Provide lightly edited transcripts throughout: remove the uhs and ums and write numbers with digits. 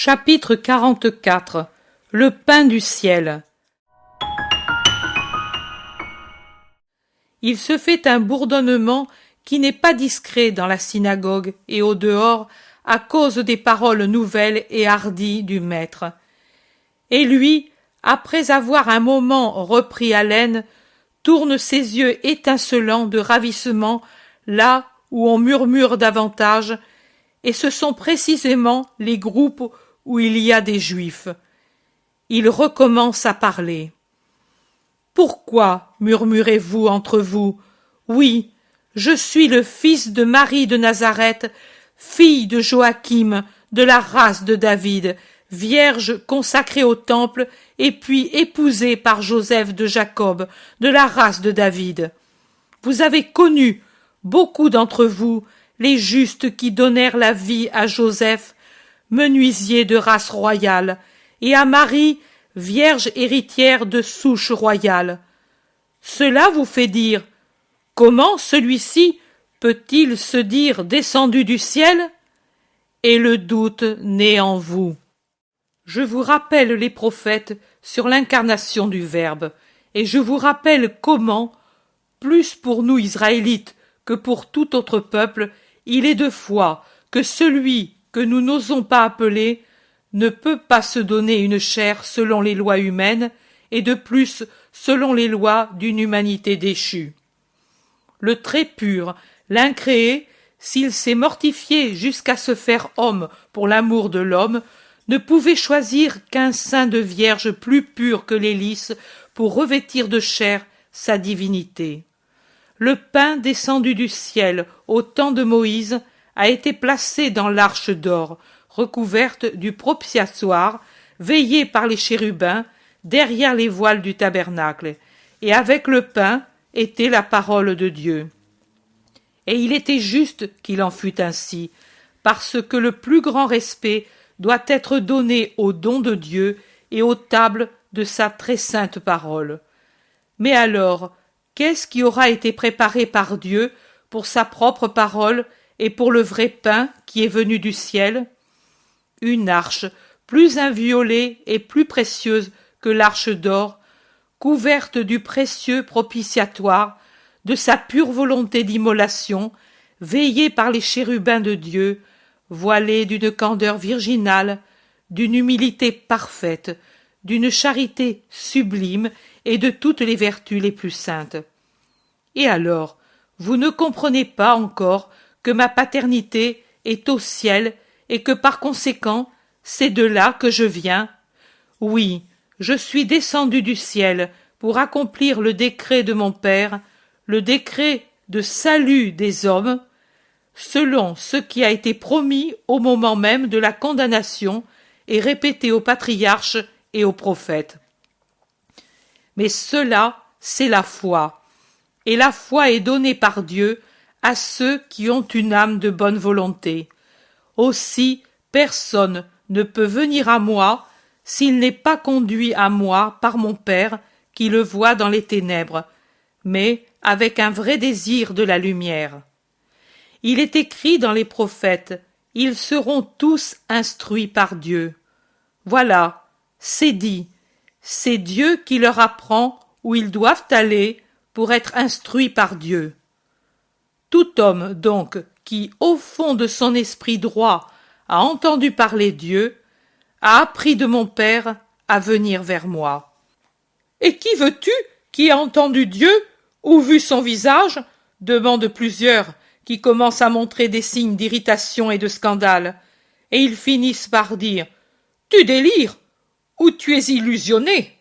Chapitre 44. Le pain du ciel. Il se fait un bourdonnement qui n'est pas discret dans la synagogue et au dehors à cause des paroles nouvelles et hardies du maître. Et lui, après avoir un moment repris haleine, tourne ses yeux étincelants de ravissement là où on murmure davantage, et ce sont précisément les groupes où il y a des Juifs. Il recommence à parler. « Pourquoi murmurez-vous entre vous? Oui, je suis le fils de Marie de Nazareth, fille de Joachim, de la race de David, vierge consacrée au temple, et puis épousée par Joseph de Jacob, de la race de David. Vous avez connu, beaucoup d'entre vous, les justes qui donnèrent la vie à Joseph, menuisier de race royale, et à Marie, vierge héritière de souche royale. Cela vous fait dire, comment celui-ci peut-il se dire descendu du ciel? Et le doute naît en vous. Je vous rappelle les prophètes sur l'incarnation du Verbe, et je vous rappelle comment, plus pour nous Israélites que pour tout autre peuple, il est de foi que celui que nous n'osons pas appeler ne peut pas se donner une chair selon les lois humaines, et de plus selon les lois d'une humanité déchue. Le très pur, l'incréé, s'il s'est mortifié jusqu'à se faire homme pour l'amour de l'homme, ne pouvait choisir qu'un sein de vierge plus pur que les lys pour revêtir de chair sa divinité. Le pain descendu du ciel au temps de Moïse a été placé dans l'arche d'or, recouverte du propitiatoire, veillée par les chérubins, derrière les voiles du tabernacle, et avec le pain était la parole de Dieu. Et il était juste qu'il en fût ainsi, parce que le plus grand respect doit être donné au don de Dieu et aux tables de sa très sainte parole. Mais alors, qu'est-ce qui aura été préparé par Dieu pour sa propre parole et pour le vrai pain qui est venu du ciel? Une arche, plus inviolée et plus précieuse que l'arche d'or, couverte du précieux propitiatoire, de sa pure volonté d'immolation, veillée par les chérubins de Dieu, voilée d'une candeur virginale, d'une humilité parfaite, d'une charité sublime et de toutes les vertus les plus saintes. Et alors, vous ne comprenez pas encore que ma paternité est au ciel et que par conséquent, c'est de là que je viens? Oui, je suis descendu du ciel pour accomplir le décret de mon Père, le décret de salut des hommes, selon ce qui a été promis au moment même de la condamnation et répété aux patriarches et aux prophètes. Mais cela, c'est la foi, et la foi est donnée par Dieu à ceux qui ont une âme de bonne volonté. Aussi, personne ne peut venir à moi s'il n'est pas conduit à moi par mon Père qui le voit dans les ténèbres, mais avec un vrai désir de la lumière. Il est écrit dans les prophètes, ils seront tous instruits par Dieu. Voilà, c'est dit, c'est Dieu qui leur apprend où ils doivent aller pour être instruits par Dieu. Tout homme, donc, qui, au fond de son esprit droit, a entendu parler Dieu, a appris de mon Père à venir vers moi. Et qui veux-tu qui a entendu Dieu ou vu son visage? Demandent plusieurs, qui commencent à montrer des signes d'irritation et de scandale, et ils finissent par dire « Tu délires ou tu es illusionné ?»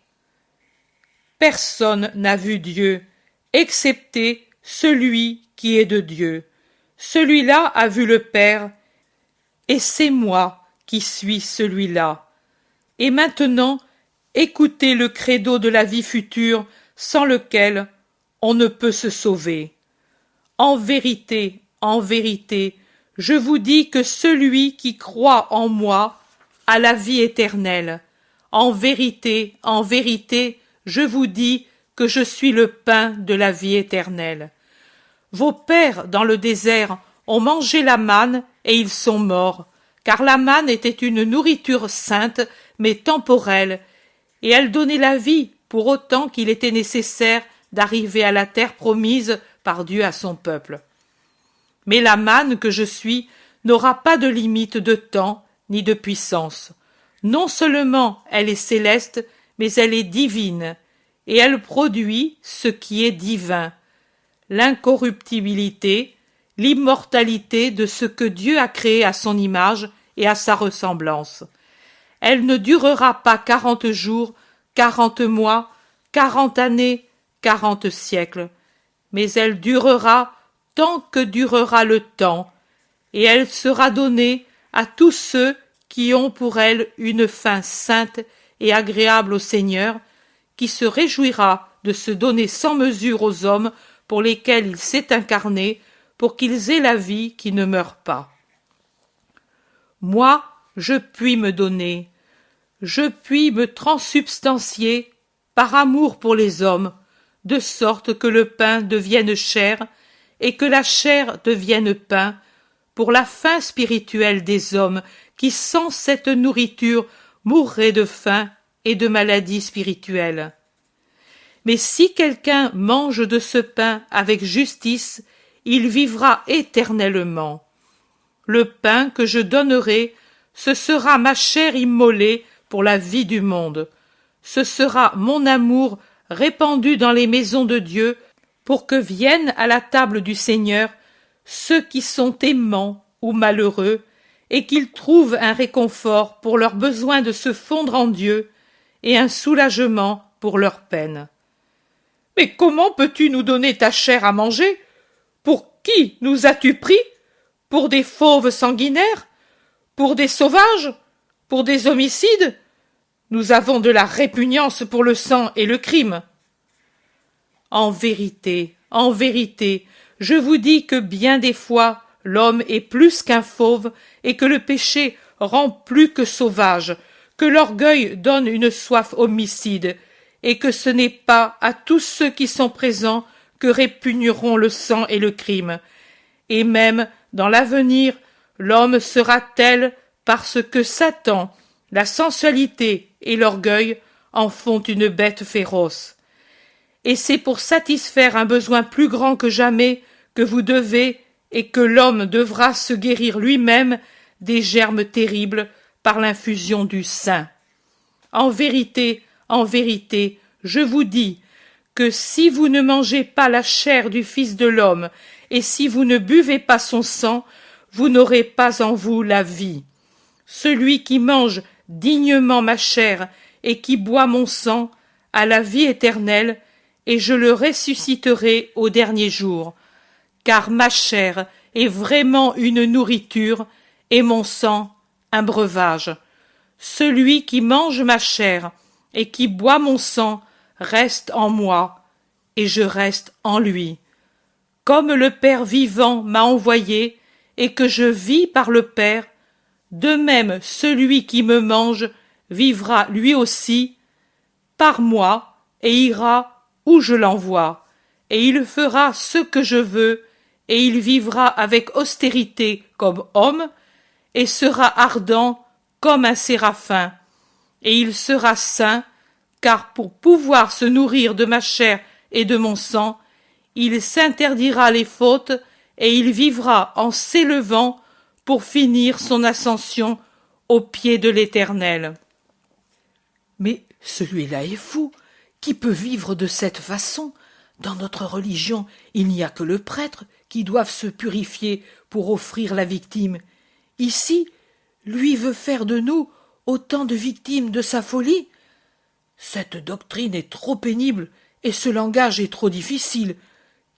Personne n'a vu Dieu, excepté celui qui est de Dieu. Celui-là a vu le Père, et c'est moi qui suis celui-là. Et maintenant, écoutez le credo de la vie future sans lequel on ne peut se sauver. En vérité, je vous dis que celui qui croit en moi a la vie éternelle. En vérité, je vous dis que je suis le pain de la vie éternelle. Vos pères dans le désert ont mangé la manne et ils sont morts. car la manne était une nourriture sainte, mais temporelle, et elle donnait la vie pour autant qu'il était nécessaire d'arriver à la terre promise par Dieu à son peuple. Mais la manne que je suis n'aura pas de limite de temps ni de puissance. Non seulement elle est céleste, mais elle est divine, et elle produit ce qui est divin, l'incorruptibilité, l'immortalité de ce que Dieu a créé à son image et à sa ressemblance. Elle ne durera pas 40 jours, 40 mois, 40 années, 40 siècles, mais elle durera tant que durera le temps, et elle sera donnée à tous ceux qui ont pour elle une fin sainte et agréable au Seigneur, qui se réjouira de se donner sans mesure aux hommes pour lesquels il s'est incarné, pour qu'ils aient la vie qui ne meurt pas. Moi, je puis me donner, je puis me transsubstancier par amour pour les hommes, de sorte que le pain devienne chair et que la chair devienne pain, pour la faim spirituelle des hommes qui, sans cette nourriture, mourraient de faim et de maladie spirituelle. Mais si quelqu'un mange de ce pain avec justice, il vivra éternellement. Le pain que je donnerai, ce sera ma chair immolée pour la vie du monde. Ce sera mon amour répandu dans les maisons de Dieu, pour que viennent à la table du Seigneur ceux qui sont aimants ou malheureux, et qu'ils trouvent un réconfort pour leur besoin de se fondre en Dieu, et un soulagement pour leur peine. Mais comment peux-tu nous donner ta chair à manger? Pour qui nous as-tu pris? Pour des fauves sanguinaires? Pour des sauvages? Pour des homicides? Nous avons de la répugnance pour le sang et le crime. En vérité, je vous dis que bien des fois l'homme est plus qu'un fauve et que le péché rend plus que sauvage, que l'orgueil donne une soif homicide, et que ce n'est pas à tous ceux qui sont présents que répugneront le sang et le crime. Et même dans l'avenir, l'homme sera tel parce que Satan, la sensualité et l'orgueil en font une bête féroce. Et c'est pour satisfaire un besoin plus grand que jamais que vous devez et que l'homme devra se guérir lui-même des germes terribles par l'infusion du saint. En vérité, je vous dis que si vous ne mangez pas la chair du Fils de l'homme et si vous ne buvez pas son sang, vous n'aurez pas en vous la vie. Celui qui mange dignement ma chair et qui boit mon sang a la vie éternelle, et je le ressusciterai au dernier jour, car ma chair est vraiment une nourriture et mon sang un breuvage. Celui qui mange ma chair et qui boit mon sang reste en moi, et je reste en lui. Comme le Père vivant m'a envoyé, et que je vis par le Père, de même celui qui me mange vivra lui aussi par moi, et ira où je l'envoie, et il fera ce que je veux, et il vivra avec austérité comme homme, et sera ardent comme un séraphin, et il sera saint, car pour pouvoir se nourrir de ma chair et de mon sang, il s'interdira les fautes, et il vivra en s'élevant pour finir son ascension au pied de l'Éternel. Mais celui-là est fou. Qui peut vivre de cette façon? Dans notre religion, il n'y a que le prêtre qui doive se purifier pour offrir la victime. Ici, lui veut faire de nous autant de victimes de sa folie. Cette doctrine est trop pénible et ce langage est trop difficile.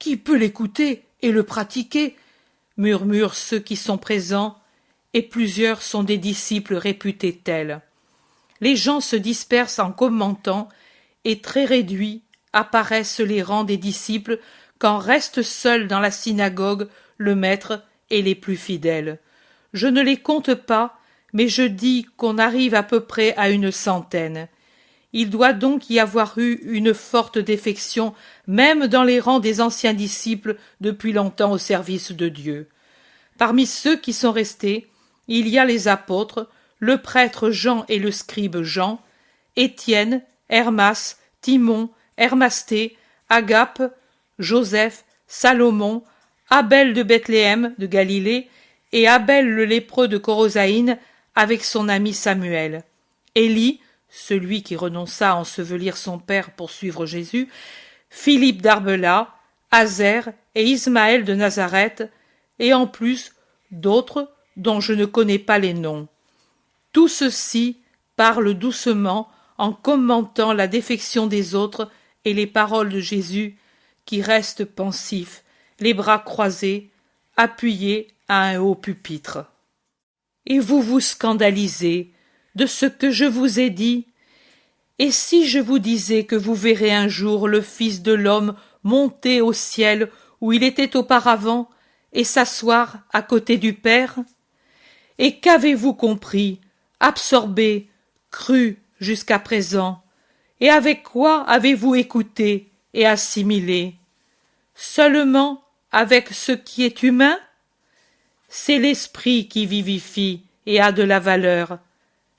Qui peut l'écouter et le pratiquer? Murmurent ceux qui sont présents, et plusieurs sont des disciples réputés tels. Les gens se dispersent en commentant, et très réduits apparaissent les rangs des disciples quand restent seuls dans la synagogue le maître et les plus fidèles. Je ne les compte pas, mais je dis qu'on arrive à peu près à 100. Il doit donc y avoir eu une forte défection, même dans les rangs des anciens disciples depuis longtemps au service de Dieu. Parmi ceux qui sont restés, il y a les apôtres, le prêtre Jean et le scribe Jean, Étienne, Hermas, Timon, Hermasté, Agape, Joseph, Salomon, Abel de Bethléem de Galilée et Abel le lépreux de Corosaïne avec son ami Samuel, Élie, celui qui renonça à ensevelir son père pour suivre Jésus, Philippe d'Arbela, Azer et Ismaël de Nazareth, et en plus d'autres dont je ne connais pas les noms. Tout ceci parle doucement en commentant la défection des autres et les paroles de Jésus qui reste pensif, les bras croisés, appuyé à un haut pupitre. Et vous vous scandalisez de ce que je vous ai dit? Et si je vous disais que vous verrez un jour le Fils de l'homme monter au ciel où il était auparavant et s'asseoir à côté du Père? Et qu'avez-vous compris, absorbé, cru jusqu'à présent? Et avec quoi avez-vous écouté et assimilé? Seulement avec ce qui est humain? C'est l'esprit qui vivifie et a de la valeur.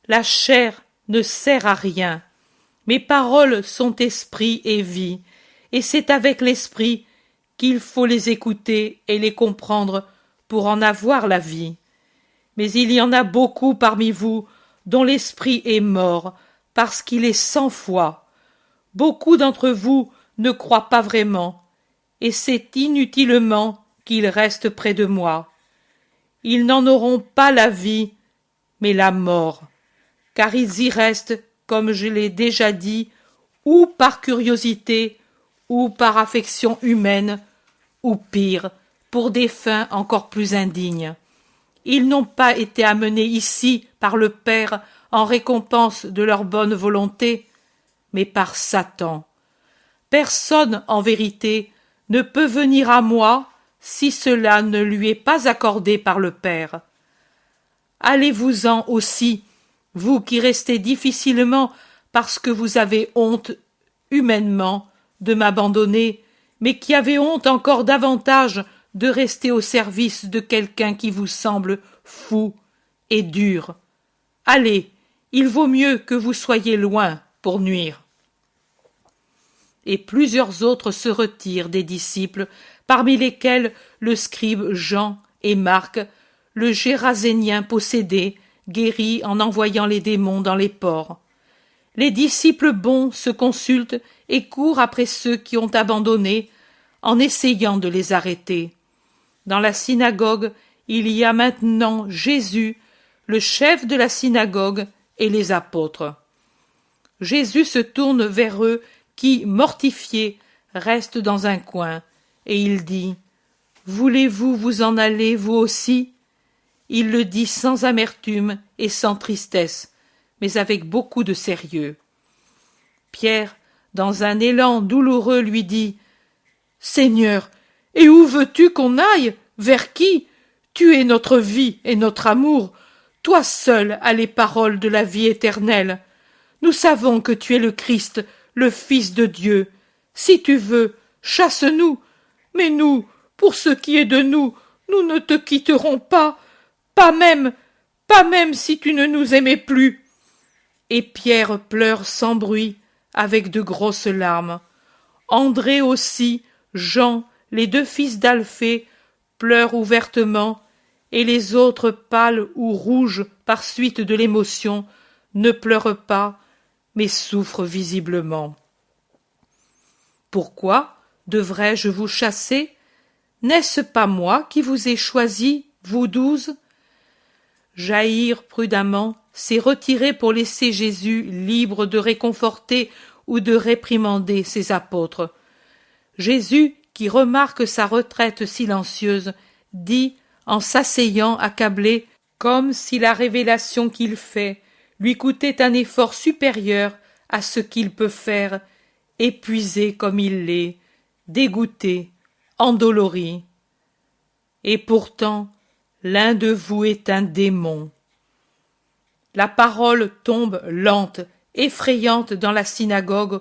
La chair ne sert à rien. Mes paroles sont esprit et vie, et c'est avec l'esprit qu'il faut les écouter et les comprendre pour en avoir la vie. Mais il y en a beaucoup parmi vous dont l'esprit est mort, parce qu'il est sans foi. Beaucoup d'entre vous ne croient pas vraiment, et c'est inutilement qu'ils restent près de moi. Ils n'en auront pas la vie, mais la mort, car ils y restent, comme je l'ai déjà dit, ou par curiosité, ou par affection humaine, ou pire, pour des fins encore plus indignes. Ils n'ont pas été amenés ici par le Père en récompense de leur bonne volonté, mais par Satan. Personne, en vérité, ne peut venir à moi si cela ne lui est pas accordé par le Père. Allez-vous-en aussi, vous qui restez difficilement parce que vous avez honte, humainement, de m'abandonner, mais qui avez honte encore davantage de rester au service de quelqu'un qui vous semble fou et dur. Allez, il vaut mieux que vous soyez loin pour nuire. Et plusieurs autres se retirent des disciples, parmi lesquels le scribe Jean et Marc, le Gérasénien possédé, guéri en envoyant les démons dans les porcs. Les disciples bons se consultent et courent après ceux qui ont abandonné, en essayant de les arrêter. Dans la synagogue, il y a maintenant Jésus, le chef de la synagogue, et les apôtres. Jésus se tourne vers eux qui, mortifiés, restent dans un coin, et il dit « Voulez-vous vous en aller, vous aussi ?» Il le dit sans amertume et sans tristesse, mais avec beaucoup de sérieux. Pierre, dans un élan douloureux, lui dit « Seigneur, et où veux-tu qu'on aille? Vers qui? Tu es notre vie et notre amour. Toi seul as les paroles de la vie éternelle. Nous savons que tu es le Christ, le Fils de Dieu. Si tu veux, chasse-nous. Mais nous, pour ce qui est de nous, nous ne te quitterons pas. Pas même si tu ne nous aimais plus. » Et Pierre pleure sans bruit, avec de grosses larmes. André aussi, Jean, les deux fils d'Alphée, pleurent ouvertement, et les autres, pâles ou rouges par suite de l'émotion, ne pleurent pas, mais souffrent visiblement. Pourquoi devrais-je vous chasser? N'est-ce pas moi qui vous ai choisis, vous 12? Jaïr, prudemment, s'est retiré pour laisser Jésus libre de réconforter ou de réprimander ses apôtres. Jésus, qui remarque sa retraite silencieuse, dit, en s'asseyant accablé, comme si la révélation qu'il fait lui coûtait un effort supérieur à ce qu'il peut faire, épuisé comme il l'est, dégoûté, endolori. Et pourtant, l'un de vous est un démon. La parole tombe lente, effrayante dans la synagogue,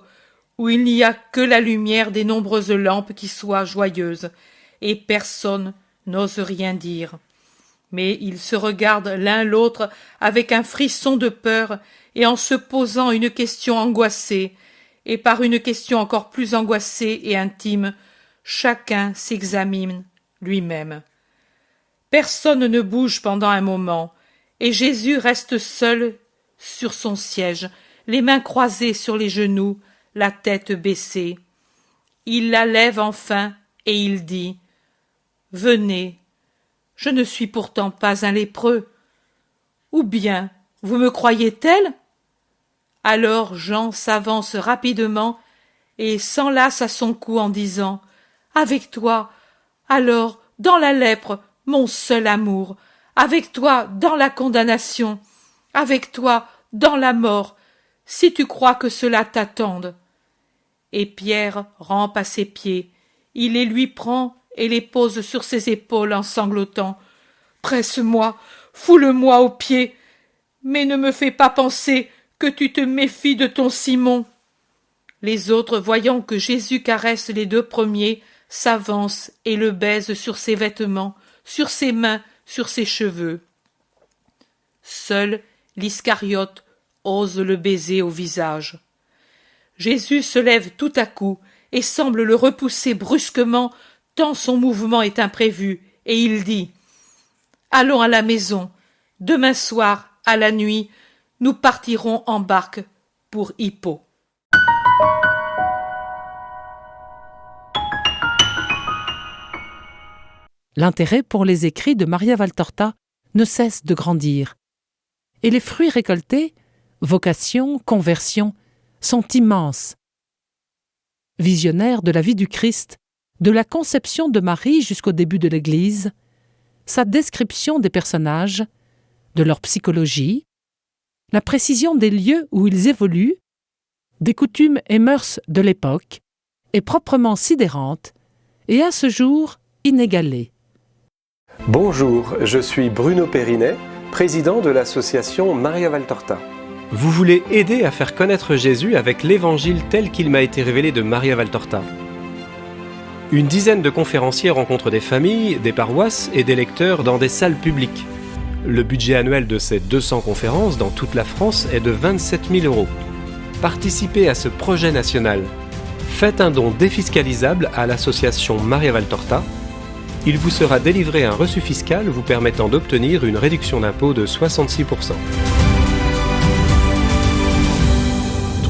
où il n'y a que la lumière des nombreuses lampes qui soient joyeuses, et personne n'ose rien dire. Mais ils se regardent l'un l'autre avec un frisson de peur et en se posant une question angoissée, et par une question encore plus angoissée et intime, chacun s'examine lui-même. Personne ne bouge pendant un moment, et Jésus reste seul sur son siège, les mains croisées sur les genoux, la tête baissée. Il la lève enfin et il dit « Venez, je ne suis pourtant pas un lépreux. Ou bien, vous me croyez tel ?» Alors Jean s'avance rapidement et s'enlace à son cou en disant « Avec toi, alors, dans la lèpre, mon seul amour, avec toi dans la condamnation, avec toi dans la mort, si tu crois que cela t'attende. » Et Pierre rampe à ses pieds, il les lui prend et les pose sur ses épaules en sanglotant. « Presse-moi, foule-moi aux pieds, mais ne me fais pas penser que tu te méfies de ton Simon. » Les autres, voyant que Jésus caresse les deux premiers, s'avancent et le baisent sur ses vêtements, sur ses mains, sur ses cheveux. Seul l'Iscariote ose le baiser au visage. Jésus se lève tout à coup et semble le repousser brusquement, tant son mouvement est imprévu, et il dit « Allons à la maison. Demain soir, à la nuit, nous partirons en barque pour Hippo. » L'intérêt pour les écrits de Maria Valtorta ne cesse de grandir. Et les fruits récoltés, vocation, conversion, sont immenses. Visionnaire de la vie du Christ, de la conception de Marie jusqu'au début de l'Église, sa description des personnages, de leur psychologie, la précision des lieux où ils évoluent, des coutumes et mœurs de l'époque, est proprement sidérante et à ce jour inégalée. Bonjour, je suis Bruno Périnet, président de l'association Maria Valtorta. Vous voulez aider à faire connaître Jésus avec l'évangile tel qu'il m'a été révélé de Maria Valtorta. Une dizaine de conférenciers rencontrent des familles, des paroisses et des lecteurs dans des salles publiques. Le budget annuel de ces 200 conférences dans toute la France est de 27 000 €. Participez à ce projet national. Faites un don défiscalisable à l'association Maria Valtorta. Il vous sera délivré un reçu fiscal vous permettant d'obtenir une réduction d'impôt de 66%.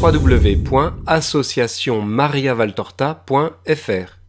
www.associationmariavaltorta.fr